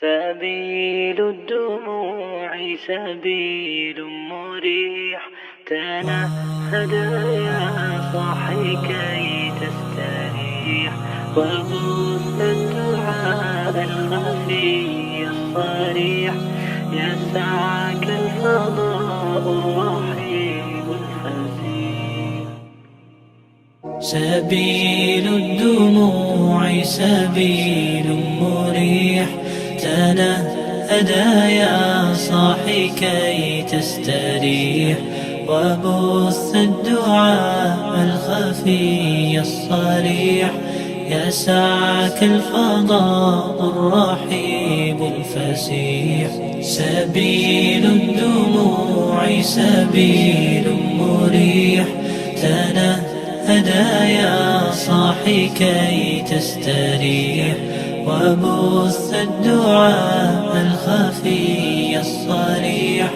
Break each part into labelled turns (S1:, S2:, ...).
S1: سبيل الدموع سبيل مريح، تنهد يا صاحي كي تستريح، وبث الدعاء الخفي الصريح، يسعك الفضاء الرحيم الفسيح.
S2: سبيل الدموع سبيل مريح، تنهدى يا صاحي كي تستريح، وبث الدعاء الخفي الصريح، يسعك الفضاء الرحيب الفسيح. سبيل الدموع سبيل مريح، تنهدى يا صاحي كي تستريح، وبث الدعاء الخفي الصريح،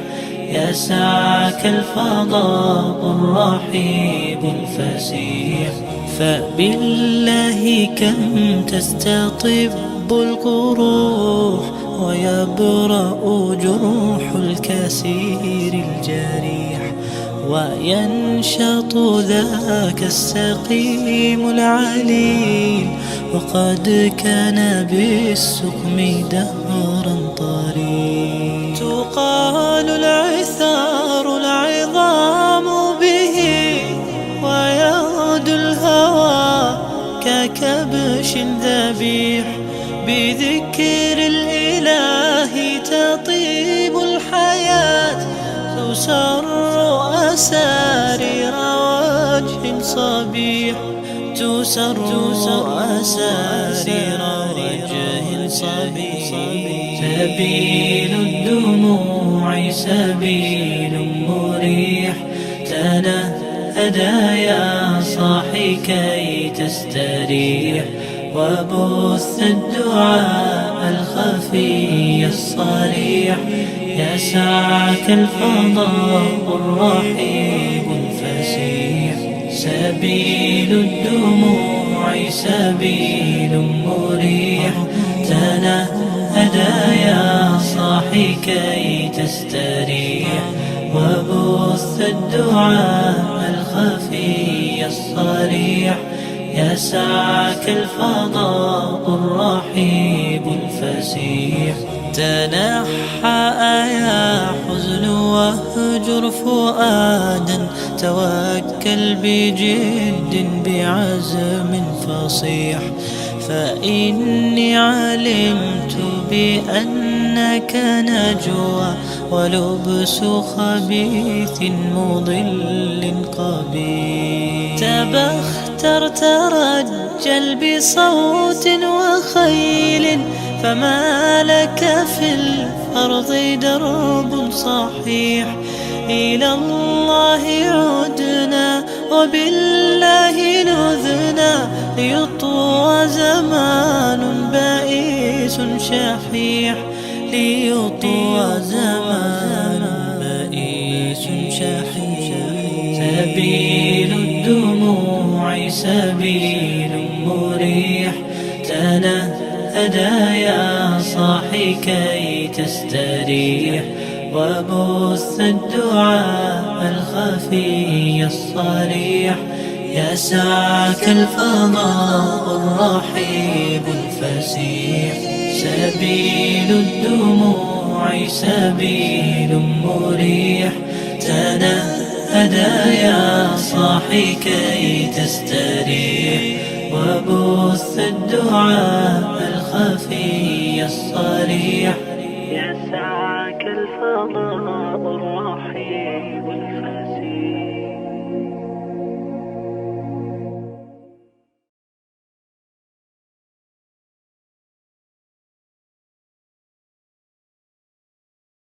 S2: يسعك الفضاء الرحيب الفسيح. فبالله كم تستطب القروح، ويبرأ جروح الكسير الجريح، وينشط ذاك السقيم العليل، وقد كان بالسقم دهرا طريق. تقال العثار العظام به، ويغدو الهوى ككبش ذبيح، بذكر الإله تطيب الحياة، تسر أسارير وجه صبيح، تسر أسارير وجه صبيح. سبيل الدموع سبيل مريح، تنهدى يا صاحي كي تستريح، وبث الدعاء الخفي الصريح، يسعك الفضاء الرحيب الفسيح. سبيل الدموع سبيل مريح، تنهدى يا صاحي كي تستريح، وبث الدعاء الخفي الصريح، يسعك الفضاء الرحيب الفسيح. تنحى يا حزن واهجر فؤادا، توكل بجد بعزم فصيح، فإني علمت بأنك نجوى، ولبس خبيث مضل قبيح. تبختر ترجل بصوت وخيل، فما لك في الأرض درب صحيح. إلى الله عدنا وبالله نذنا، ليطوى زمان بائس شحيح، ليطوى زمان بائس شحيح. سبيل الدموع سبيل مريح، تنهدى يا صاحي كي تستريح، وبث الدعاء الخفي الصريح، يسعك الفضاء الرحيب الفسيح. سبيل الدموع سبيل مريح، تنهدى يا صاحي كي تستريح، وبث الدعاء الخفي الصريح،
S1: يسعك الفضاء